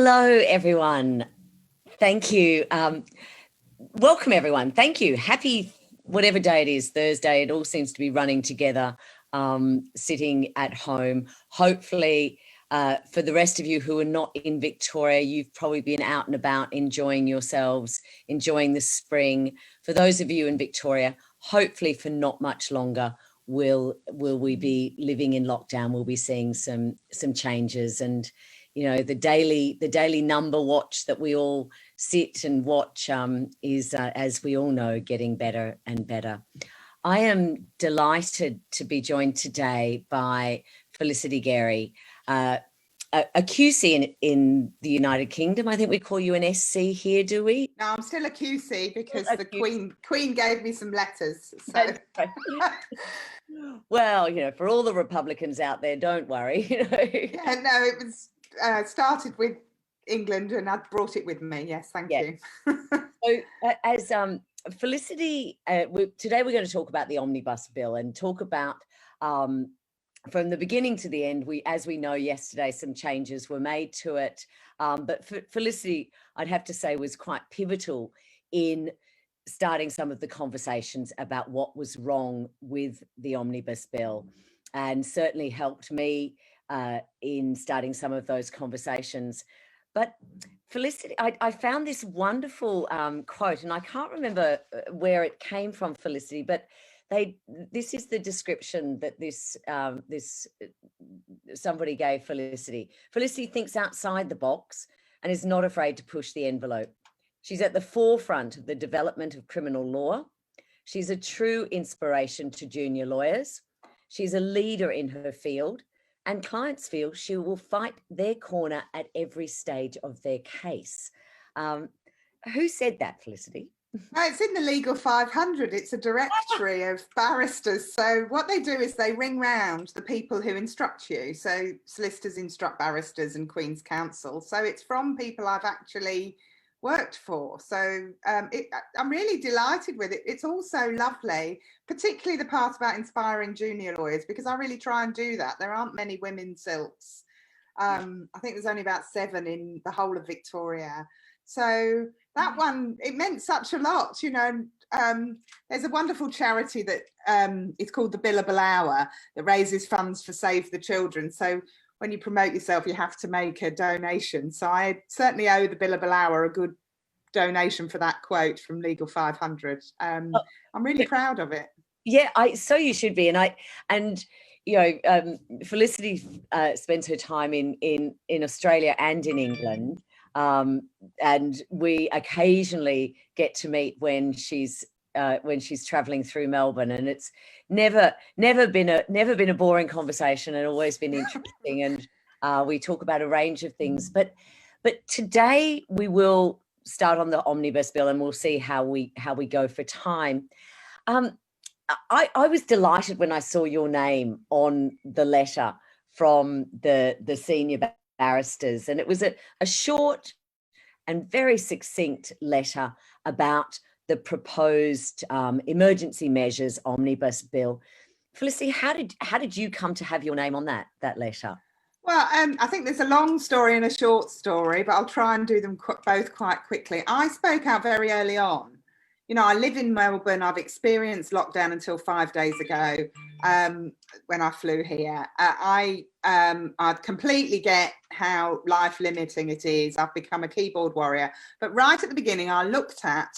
Hello, everyone. Thank you. Welcome, everyone. Thank you. Happy whatever day it is, Thursday. It all seems to be running together, sitting at home. Hopefully, for the rest of you who are not in Victoria, you've probably been out and about enjoying yourselves, enjoying the spring. For those of you in Victoria, hopefully for not much longer, will we be living in lockdown. We'll be seeing some changes, and the daily number watch that we all sit and watch is, as we all know, getting better and better. I am delighted to be joined today by Felicity Gerry, a QC in the United Kingdom. I think we call you an SC here, do we? No, I'm still a QC because the Queen gave me some letters. So. Well, for all the Republicans out there, don't worry. Yeah, no, it was started with England and I'd brought it with me. Yes, thank you. So as Felicity, today we're going to talk about the omnibus bill and talk about from the beginning to the end. As we know, yesterday some changes were made to it, but Felicity, I'd have to say, was quite pivotal in starting some of the conversations about what was wrong with the omnibus bill, and certainly helped me in starting some of those conversations. But Felicity, I found this wonderful quote, and I can't remember where it came from, Felicity, but this is the description that somebody gave Felicity. Felicity thinks outside the box and is not afraid to push the envelope. She's at the forefront of the development of criminal law. She's a true inspiration to junior lawyers. She's a leader in her field, and clients feel she will fight their corner at every stage of their case. Who said that, Felicity? It's in the Legal 500. It's a directory of barristers. So what they do is they ring round the people who instruct you. So solicitors instruct barristers and Queen's Counsel. So it's from people I've actually worked for. So I'm really delighted with it. It's also lovely, particularly the part about inspiring junior lawyers, because I really try and do that. There aren't many women silts. I think there's only about 7 in the whole of Victoria. So that one, it meant such a lot. There's a wonderful charity that it's called the Billable Hour that raises funds for Save the Children. So when you promote yourself, you have to make a donation. So I certainly owe the Billable Hour a good donation for that quote from Legal 500. I'm really proud of it. Yeah, so you should be. And Felicity spends her time in Australia and in England, and we occasionally get to meet when she's traveling through Melbourne, and it's never been a boring conversation, and always been interesting. And we talk about a range of things, but today we will start on the omnibus bill, and we'll see how we go for time. I was delighted when I saw your name on the letter from the senior barristers, and it was a short and very succinct letter about the proposed emergency measures omnibus bill. Felicity, how did you come to have your name on that letter? Well, I think there's a long story and a short story, but I'll try and do them both quite quickly. I spoke out very early on. I live in Melbourne. I've experienced lockdown until 5 days ago when I flew here. I completely get how life limiting it is. I've become a keyboard warrior. But right at the beginning, I looked at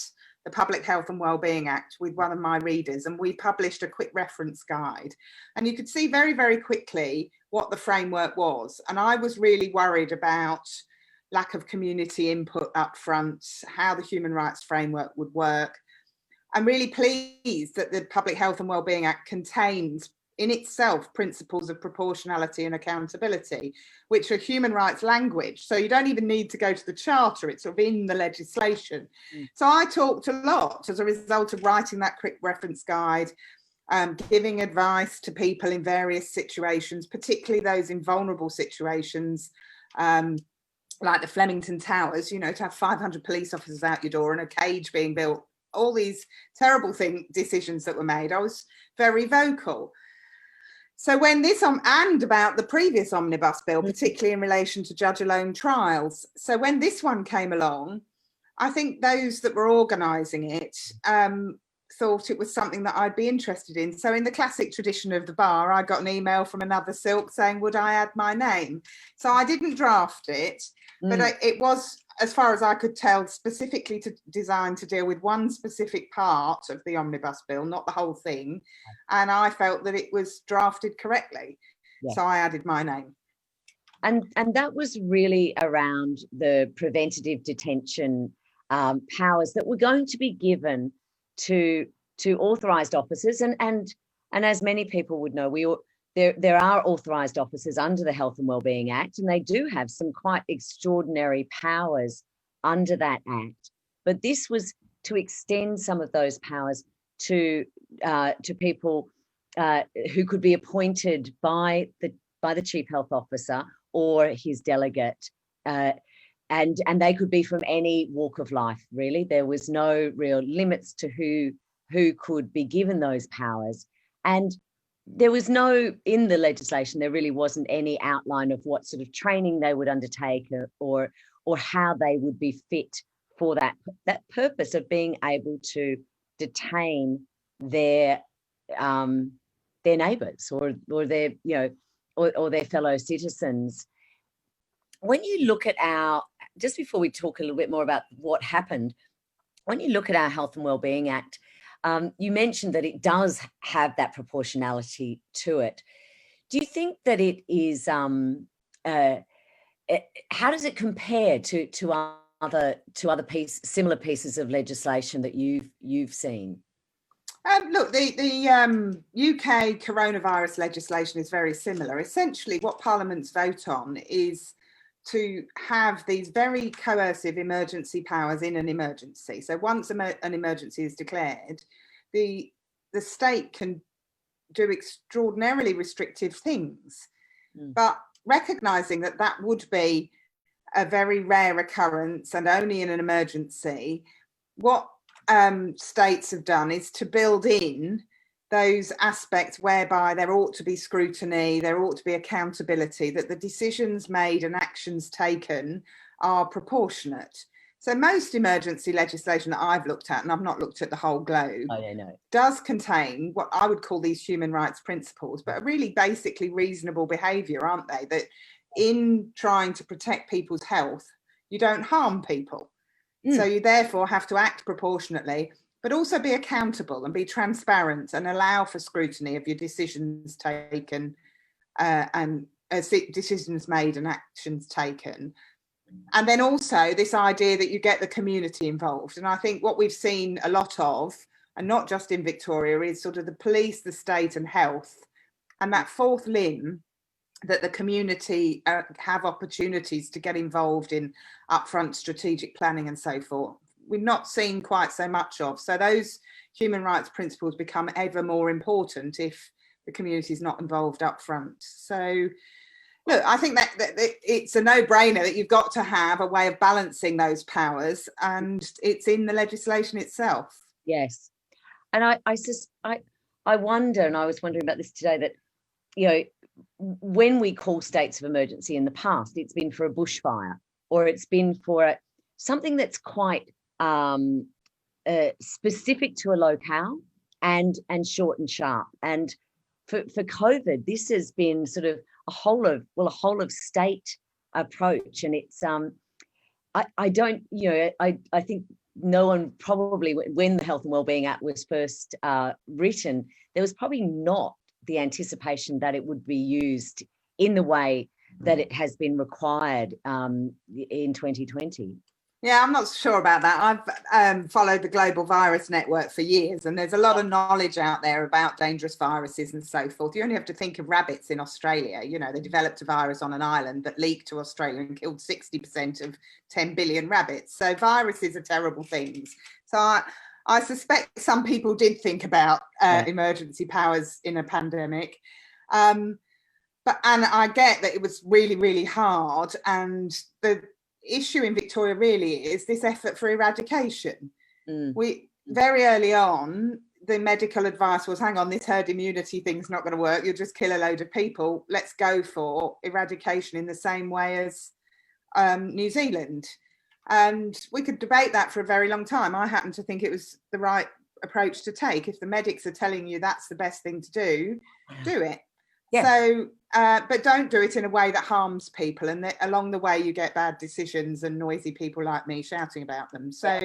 the Public Health and Wellbeing Act with one of my readers, and we published a quick reference guide. And you could see very, very quickly what the framework was. And I was really worried about lack of community input up front, how the human rights framework would work. I'm really pleased that the Public Health and Wellbeing Act contains in itself principles of proportionality and accountability, which are human rights language. So you don't even need to go to the charter, it's sort of in the legislation. So I talked a lot as a result of writing that quick reference guide, giving advice to people in various situations, particularly those in vulnerable situations, like the Flemington Towers, to have 500 police officers out your door and a cage being built, all these terrible decisions that were made. I was very vocal. So when this and about the previous omnibus bill, particularly in relation to judge-alone trials. So when this one came along, I think those that were organising it thought it was something that I'd be interested in. So in the classic tradition of the bar, I got an email from another silk saying, would I add my name? So I didn't draft it, but it was, as far as I could tell, specifically designed to deal with one specific part of the omnibus bill, not the whole thing. And I felt that it was drafted correctly. Yeah. So I added my name. And that was really around the preventative detention powers that were going to be given to authorised officers. And as many people would know, there are authorised officers under the Health and Wellbeing Act, and they do have some quite extraordinary powers under that Act. But this was to extend some of those powers to people who could be appointed by the Chief Health Officer or his delegate, and they could be from any walk of life, really. There was no real limits to who could be given those powers. And there was no, in the legislation, there really wasn't any outline of what sort of training they would undertake or how they would be fit for that purpose of being able to detain their neighbours or their, you know, or their fellow citizens. When you look at just before we talk a little bit more about what happened, when you look at our Health and Wellbeing Act, you mentioned that it does have that proportionality to it. Do you think that it is, how does it compare to other similar pieces of legislation that you've seen? Look, the UK coronavirus legislation is very similar. Essentially, what Parliament's vote on is to have these very coercive emergency powers in an emergency. So once an emergency is declared, the state can do extraordinarily restrictive things. But recognising that would be a very rare occurrence and only in an emergency, what states have done is to build in those aspects whereby there ought to be scrutiny, there ought to be accountability, that the decisions made and actions taken are proportionate. So most emergency legislation that I've looked at, and I've not looked at the whole globe, does contain what I would call these human rights principles, but are really basically reasonable behaviour, aren't they? That in trying to protect people's health, you don't harm people. So you therefore have to act proportionately, but also be accountable and be transparent and allow for scrutiny of your decisions taken and decisions made and actions taken. And then also this idea that you get the community involved. And I think what we've seen a lot of, and not just in Victoria, is sort of the police, the state and health, and that fourth limb, that the community have opportunities to get involved in upfront strategic planning and so forth. We're not seeing quite so much of. So those human rights principles become ever more important if the community is not involved up front. So look, I think that it's a no-brainer that you've got to have a way of balancing those powers, and it's in the legislation itself. Yes. And I wonder, and I was wondering about this today, that, you know, when we call states of emergency in the past, it's been for a bushfire, or it's been for something that's quite specific to a locale and short and sharp. And for COVID, this has been sort of a whole of state approach. And it's I don't, you know, I think no one probably, when the Health and Wellbeing Act was first written, there was probably not the anticipation that it would be used in the way that it has been required in 2020. Yeah, I'm not sure about that. I've followed the Global Virus Network for years, and there's a lot of knowledge out there about dangerous viruses and so forth. You only have to think of rabbits in Australia. You know, they developed a virus on an island that leaked to Australia and killed 60% of 10 billion rabbits. So viruses are terrible things. So I suspect some people did think about emergency powers in a pandemic. And I get that it was really, really hard. And the issue in Victoria really is this effort for eradication. We very early on, the medical advice was, hang on, this herd immunity thing's not going to work. You'll just kill a load of people. Let's go for eradication in the same way as New Zealand. And we could debate that for a very long time. I happen to think it was the right approach to take. If the medics are telling you that's the best thing to do it. Yeah. So, but don't do it in a way that harms people. And along the way, you get bad decisions and noisy people like me shouting about them. So,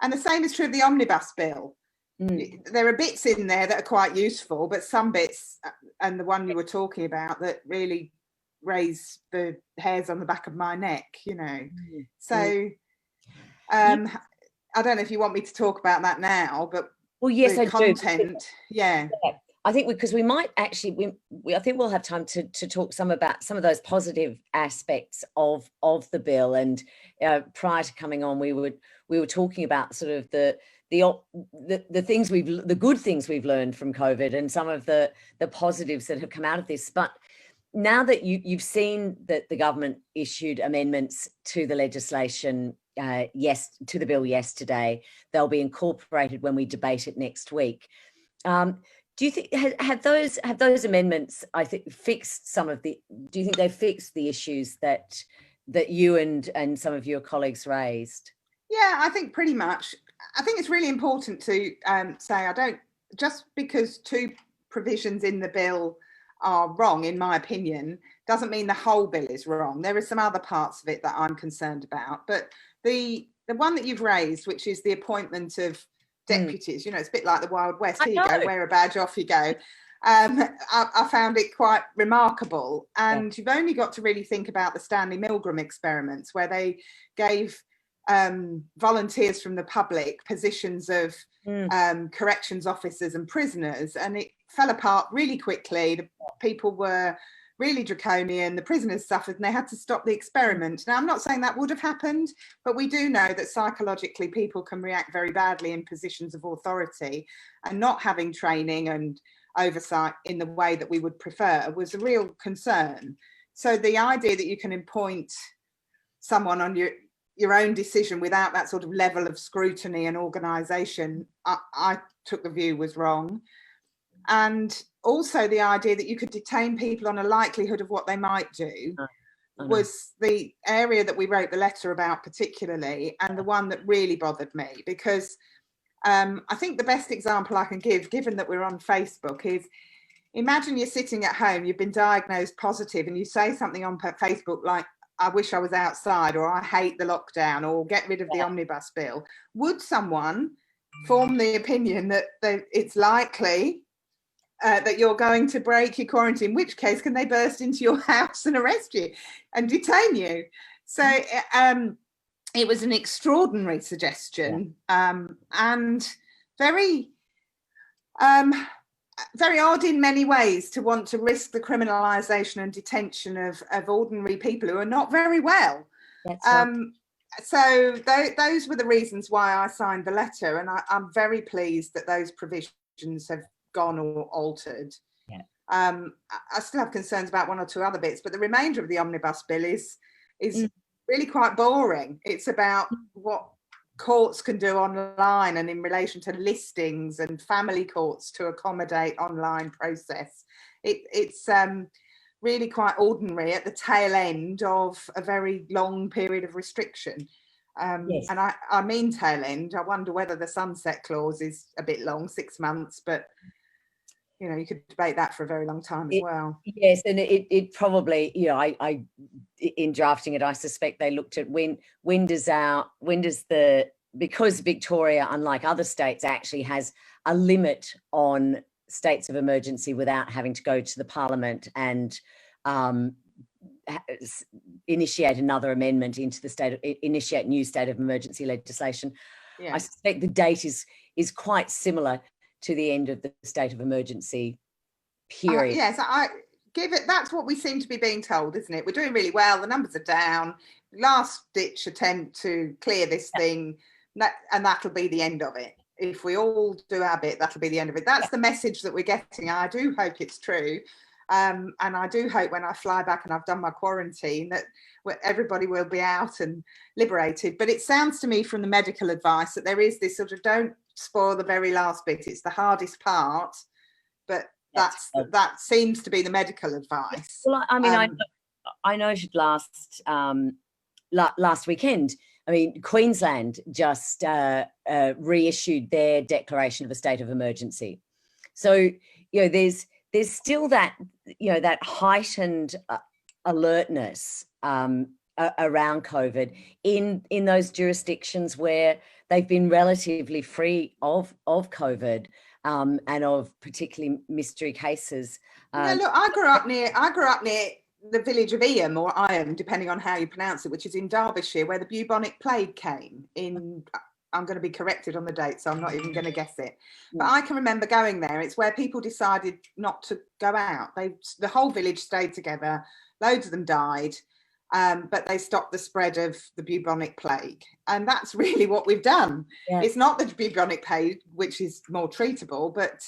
and the same is true of the omnibus bill. There are bits in there that are quite useful, but some bits, and the one you were talking about, that really raise the hairs on the back of my neck, you know. So I don't know if you want me to talk about that now, but well, yes, I content, do. yeah. I think because we might actually, I think we'll have time to talk about some of those positive aspects of the bill. And prior to coming on, we were talking about sort of the things the good things we've learned from COVID and some of the positives that have come out of this. But now that you've seen that the government issued amendments to the legislation, to the bill yesterday, they'll be incorporated when we debate it next week. Do you think have those amendments, I think, fixed some of the? Do you think they fixed the issues that you and some of your colleagues raised? Yeah, I think pretty much. I think it's really important to say, I don't, just because two provisions in the bill are wrong, in my opinion, doesn't mean the whole bill is wrong. There are some other parts of it that I'm concerned about, but the one that you've raised, which is the appointment of deputies, you know, it's a bit like the Wild West. Here you go, wear a badge, off you go. I found it quite remarkable. And you've only got to really think about the Stanley Milgram experiments, where they gave volunteers from the public positions of corrections officers and prisoners, and it fell apart really quickly. The people were really draconian, the prisoners suffered, and they had to stop the experiment. Now, I'm not saying that would have happened, but we do know that psychologically people can react very badly in positions of authority, and not having training and oversight in the way that we would prefer was a real concern. So the idea that you can appoint someone on your own decision without that sort of level of scrutiny and organisation, I took the view was wrong. And also the idea that you could detain people on a likelihood of what they might do was the area that we wrote the letter about particularly, and the one that really bothered me, because I think the best example I can give, given that we're on Facebook, is imagine you're sitting at home, you've been diagnosed positive, and you say something on Facebook like, I wish I was outside, or I hate the lockdown, or get rid of the omnibus bill. Would someone form the opinion that it's likely that you're going to break your quarantine, in which case can they burst into your house and arrest you and detain you? So it was an extraordinary suggestion, and very odd in many ways, to want to risk the criminalisation and detention of ordinary people who are not very well. So those were the reasons why I signed the letter, and I'm very pleased that those provisions have gone or altered. I still have concerns about one or two other bits, but the remainder of the omnibus bill is really quite boring. It's about what courts can do online and in relation to listings, and family courts to accommodate online process. It's really quite ordinary at the tail end of a very long period of restriction. And I mean tail end. I wonder whether the sunset clause is a bit long, 6 months, but you know, you could debate that for a very long time as well. Yes, and it probably, you know, I in drafting it, I suspect they looked at because Victoria, unlike other states, actually has a limit on states of emergency without having to go to the Parliament and initiate another amendment into initiate new state of emergency legislation. I suspect the date is quite similar to the end of the state of emergency period. Yes, I give it. That's what we seem to be being told, isn't it? We're doing really well. The numbers are down. Last ditch attempt to clear this thing, and that'll be the end of it. If we all do our bit, that'll be the end of it. That's the message that we're getting. I do hope it's true. And I do hope when I fly back and I've done my quarantine that everybody will be out and liberated. But it sounds to me from the medical advice that there is this sort of don't spoil the very last bit. It's the hardest part, but that seems to be the medical advice. Well, I mean, I noted last weekend, I mean, Queensland just reissued their declaration of a state of emergency. So, you know, there's still that, you know, that heightened alertness around COVID in those jurisdictions where they've been relatively free of COVID and of particularly mystery cases. Yeah, look, I grew up near the village of Eyam, or Eyam, depending on how you pronounce it, which is in Derbyshire, where the bubonic plague came in. I'm going to be corrected on the date, so I'm not even going to guess it. But I can remember going there. It's where people decided not to go out. The whole village stayed together. Loads of them died, but they stopped the spread of the bubonic plague. And that's really what we've done. Yeah. It's not the bubonic plague, which is more treatable, but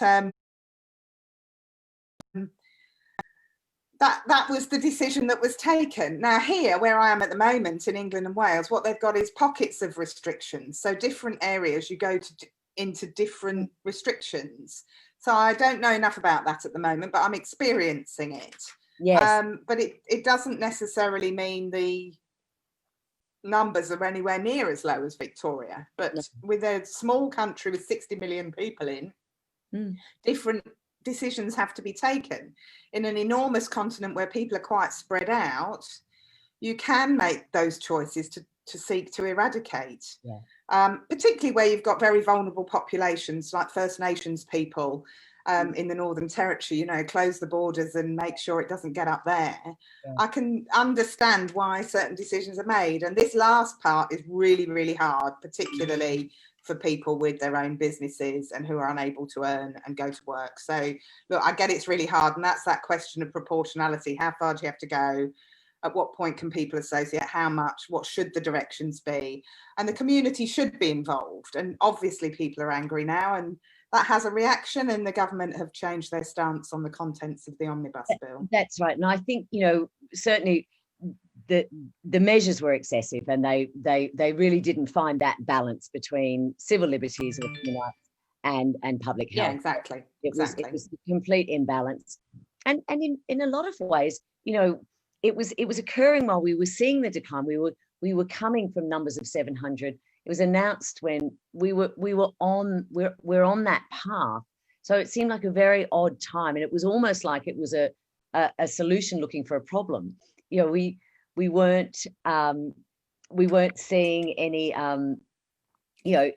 that was the decision that was taken. Now here, where I am at the moment in England and Wales, what they've got is pockets of restrictions. So different areas you go into different restrictions. So I don't know enough about that at the moment, but I'm experiencing it. Yes. But it doesn't necessarily mean the numbers are anywhere near as low as Victoria. But with a small country with 60 million people in, different decisions have to be taken. In an enormous continent where people are quite spread out, you can make those choices to seek to eradicate. Yeah. Particularly where you've got very vulnerable populations like First Nations people in the Northern Territory, you know, close the borders and make sure it doesn't get up there. Yeah. I can understand why certain decisions are made. And this last part is really, really hard, particularly for people with their own businesses and who are unable to earn and go to work. So look, I get it's really hard. And that's that question of proportionality. How far do you have to go? At what point can people associate? How much? What should the directions be? And the community should be involved. And obviously people are angry now, and that has a reaction, and the government have changed their stance on the contents of the omnibus bill. That's right. And I think, you know, certainly the measures were excessive, and they really didn't find that balance between civil liberties or human rights and public health. Yeah, exactly. It was a complete imbalance. And in a lot of ways, you know, it was occurring while we were seeing the decline. We were coming from numbers of 700. It was announced when we're on that path. So it seemed like a very odd time, and it was almost like it was a solution looking for a problem. You know, we weren't seeing any you know,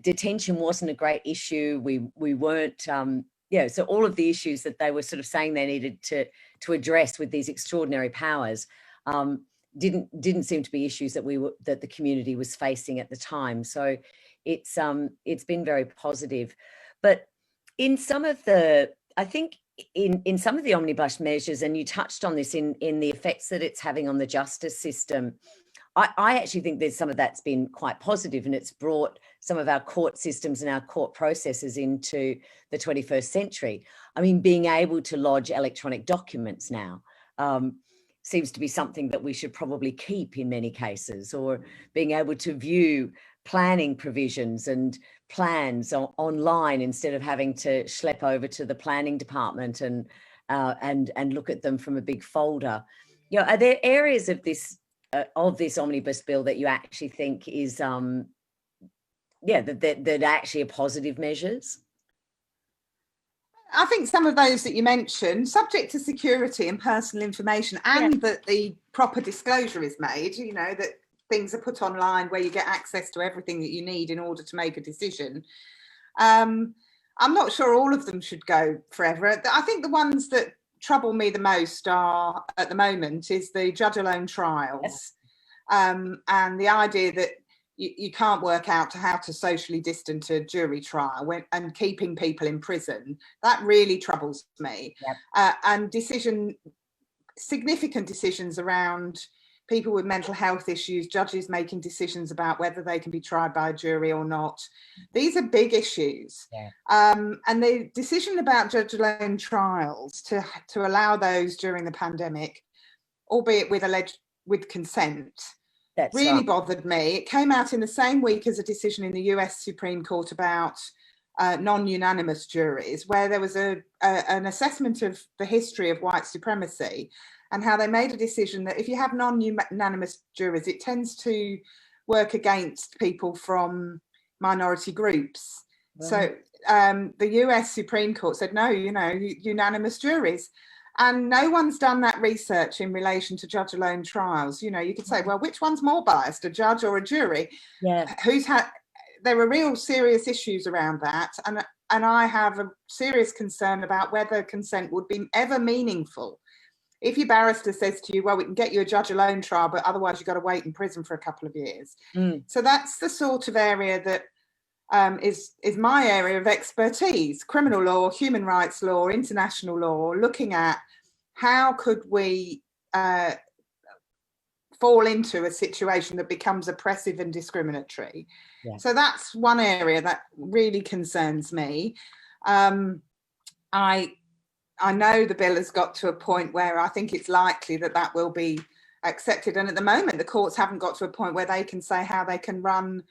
detention wasn't a great issue. We weren't yeah, so all of the issues that they were sort of saying they needed to address with these extraordinary powers didn't seem to be issues that the community was facing at the time. So it's been very positive. But in some of the, I think in some of the omnibus measures, and you touched on this in the effects that it's having on the justice system, I actually think there's some of that's been quite positive, and it's brought some of our court systems and our court processes into the 21st century. I mean, being able to lodge electronic documents now seems to be something that we should probably keep in many cases, or being able to view planning provisions and plans online instead of having to schlep over to the planning department and look at them from a big folder. You know, are there areas of this omnibus bill that you actually think is that actually are positive measures? I think some of those that you mentioned, subject to security and personal information, and that the proper disclosure is made, you know, that things are put online where you get access to everything that you need in order to make a decision. I'm not sure all of them should go forever. I think the ones that trouble me the most are at the moment is the judge alone trials, and the idea that you can't work out how to socially distance a jury trial and keeping people in prison. That really troubles me. And significant decisions around people with mental health issues, judges making decisions about whether they can be tried by a jury or not. These are big issues. And the decision about judge alone trials to allow those during the pandemic, albeit with consent, That's really right. bothered me. It came out in the same week as a decision in the US Supreme Court about non-unanimous juries, where there was an assessment of the history of white supremacy and how they made a decision that if you have non-unanimous juries, it tends to work against people from minority groups. Right. So the US Supreme Court said, no, unanimous juries. And no one's done that research in relation to judge alone trials. You could say, well, which one's more biased, a judge or a jury? Yeah. There were real serious issues around that. And I have a serious concern about whether consent would be ever meaningful. If your barrister says to you, well, we can get you a judge alone trial, but otherwise you've got to wait in prison for a couple of years. So that's the sort of area that is my area of expertise: criminal law, human rights law, international law, looking at how could we fall into a situation that becomes oppressive and discriminatory. Yeah. So that's one area that really concerns me. I know the bill has got to a point where I think it's likely that will be accepted, and at the moment the courts haven't got to a point where they can say how they can run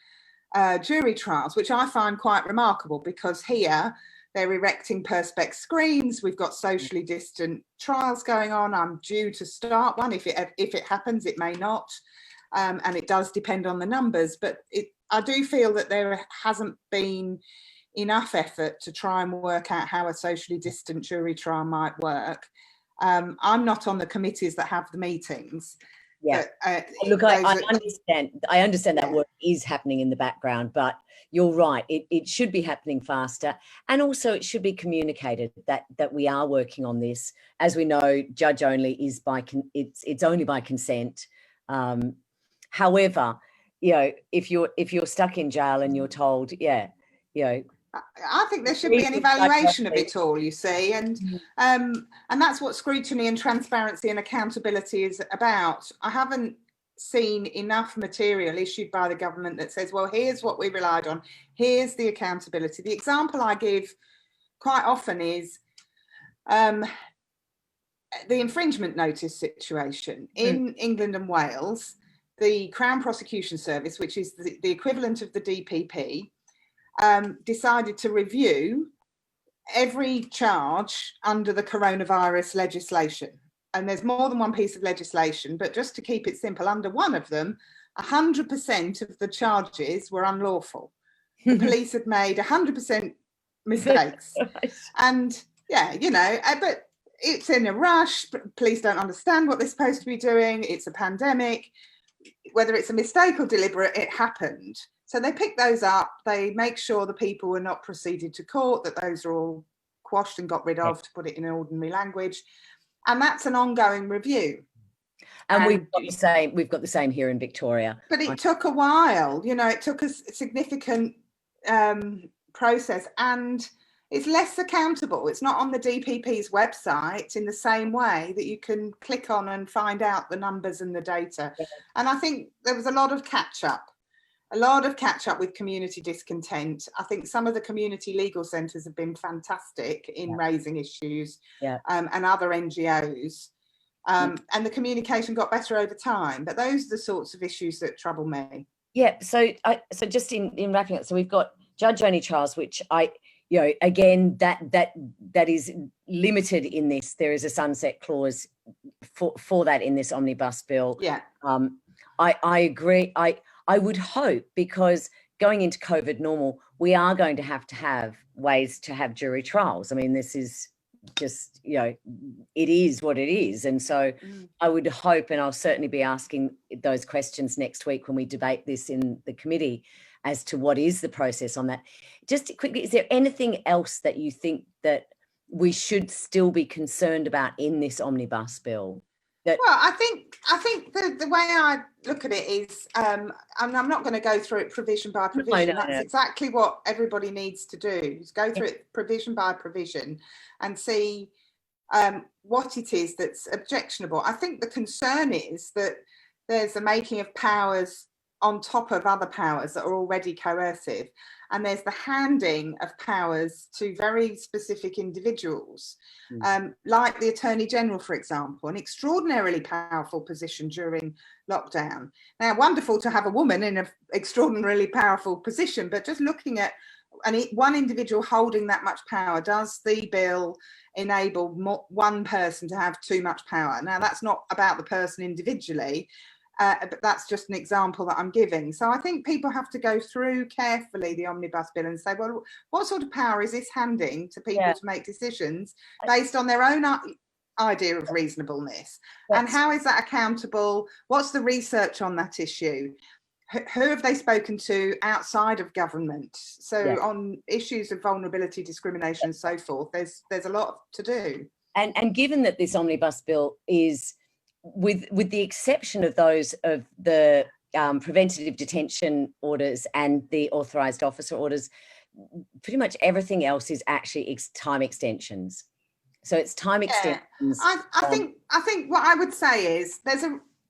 jury trials, which I find quite remarkable, because here they're erecting perspex screens. We've got socially distant trials going on. I'm due to start one. If it happens, it may not, and it does depend on the numbers. But I do feel that there hasn't been enough effort to try and work out how a socially distant jury trial might work. I'm not on the committees that have the meetings. Yeah. But, look, I understand that work is happening in the background, but you're right. It should be happening faster, and also it should be communicated that we are working on this. As we know, judge only is it's only by consent. However, if you're stuck in jail and you're told, I think there should be an evaluation of it all, you see, and that's what scrutiny and transparency and accountability is about. I haven't seen enough material issued by the government that says, well, here's what we relied on, here's the accountability. The example I give quite often is the infringement notice situation. In England and Wales, the Crown Prosecution Service, which is the equivalent of the DPP, decided to review every charge under the coronavirus legislation. And there's more than one piece of legislation, but just to keep it simple, under one of them, 100% of the charges were unlawful. The police had made 100% mistakes. And but it's in a rush. Police don't understand what they're supposed to be doing. It's a pandemic. Whether it's a mistake or deliberate, it happened. So they pick those up, they make sure the people were not proceeded to court, that those are all quashed and got rid of, to put it in ordinary language. And that's an ongoing review. And we've got the same here in Victoria. But it took a while, it took a significant process, and it's less accountable. It's not on the DPP's website in the same way that you can click on and find out the numbers and the data. Yeah. And I think there was a lot of catch up with community discontent. I think some of the community legal centres have been fantastic in raising issues, and other NGOs. And the communication got better over time. But those are the sorts of issues that trouble me. Yeah. So just in wrapping up, so we've got judge-only trials, which again, that is limited in this. There is a sunset clause for that in this omnibus bill. Yeah. I agree. I would hope, because going into COVID normal, we are going to have ways to have jury trials. I mean, this is just, it is what it is. And so I would hope, and I'll certainly be asking those questions next week when we debate this in the committee, as to what is the process on that. Just quickly, is there anything else that you think that we should still be concerned about in this omnibus bill? Well, I think the way I look at it is, and I'm not going to go through it provision by provision. That's exactly what everybody needs to do, is go through it provision by provision and see what it is that's objectionable. I think the concern is that there's a making of powers on top of other powers that are already coercive. And there's the handing of powers to very specific individuals, like the Attorney General, for example, an extraordinarily powerful position during lockdown. Now, wonderful to have a woman in an extraordinarily powerful position, but just looking at one individual holding that much power, does the bill enable one person to have too much power? Now, that's not about the person individually, but that's just an example that I'm giving. So I think people have to go through carefully the omnibus bill and say, well, what sort of power is this handing to people to make decisions based on their own idea of reasonableness? And how is that accountable? What's the research on that issue? Who have they spoken to outside of government? So on issues of vulnerability, discrimination and so forth, there's a lot to do. And given that this omnibus bill is, with the exception of those of the preventative detention orders and the authorised officer orders, pretty much everything else is actually time extensions. So it's time extensions. I think what I would say is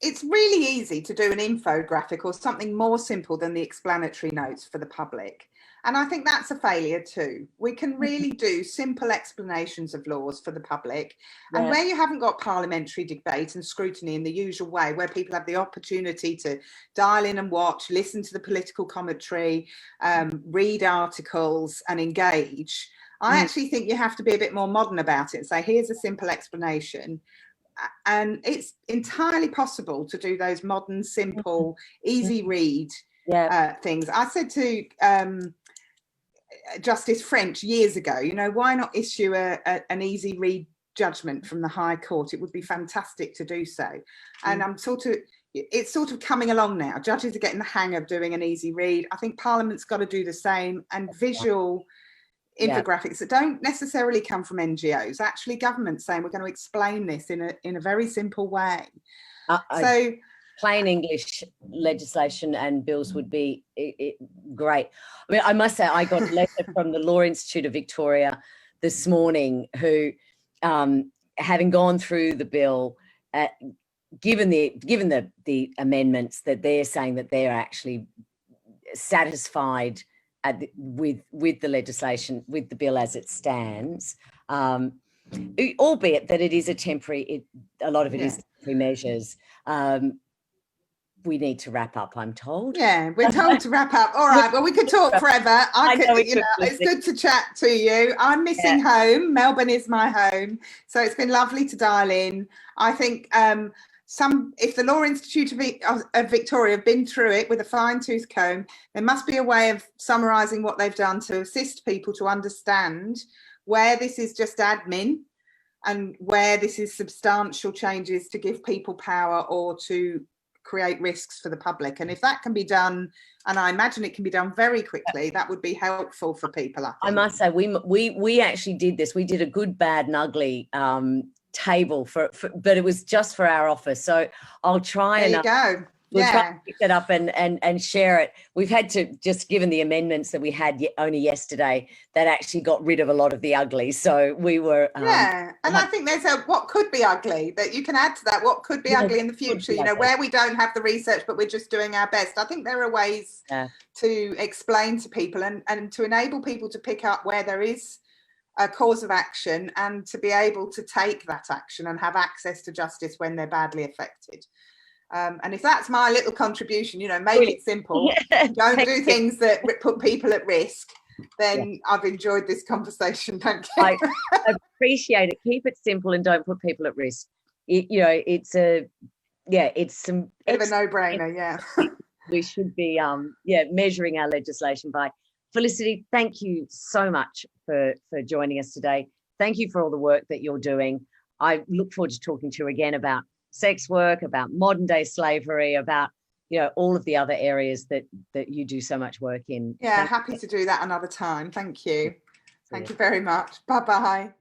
it's really easy to do an infographic or something more simple than the explanatory notes for the public. And I think that's a failure too. We can really do simple explanations of laws for the public. And where you haven't got parliamentary debate and scrutiny in the usual way, where people have the opportunity to dial in and watch, listen to the political commentary, read articles and engage, I actually think you have to be a bit more modern about it and say, here's a simple explanation. And it's entirely possible to do those modern, simple, easy read things. I said to Justice French years ago, why not issue an easy read judgment from the High Court? It would be fantastic to do so. And it's sort of coming along now. Judges are getting the hang of doing an easy read. I think Parliament's got to do the same, and visual infographics that don't necessarily come from NGOs, actually government saying we're going to explain this in a very simple way. So plain English legislation and bills would be great. I mean, I must say, I got a letter from the Law Institute of Victoria this morning, who, having gone through the bill, given the amendments, that they're saying that they're actually satisfied with the legislation, with the bill as it stands, albeit that it is a temporary. A lot of it is temporary measures. We need to wrap up, I'm told. Yeah, we're told to wrap up. All right, well, we could talk forever. It's good to chat to you. I'm missing home. Melbourne is my home. So it's been lovely to dial in. I think if the Law Institute of Victoria have been through it with a fine-tooth comb, there must be a way of summarising what they've done to assist people to understand where this is just admin and where this is substantial changes to give people power or to create risks for the public. And if that can be done, and I imagine it can be done very quickly, that would be helpful for people. I must say, we actually did this. We did a good, bad and ugly table but it was just for our office. So I'll try We'll try to pick it up and share it. We've had to, just given the amendments that we had only yesterday, that actually got rid of a lot of the ugly. So we were... and I think there's what could be ugly, that you can add to that, what could be ugly in the future, where we don't have the research, but we're just doing our best. I think there are ways to explain to people and to enable people to pick up where there is a cause of action and to be able to take that action and have access to justice when they're badly affected. And if that's my little contribution, make it simple. Don't do things that put people at risk. Then I've enjoyed this conversation. Thank you. I appreciate it. Keep it simple and don't put people at risk. It's a bit of a no-brainer. Yeah, we should be measuring our legislation by. Felicity, thank you so much for joining us today. Thank you for all the work that you're doing. I look forward to talking to you again about sex work, about modern day slavery, about all of the other areas that you do so much work in. Yeah, happy to do that another time. Thank you. Thank you very much. Bye-bye.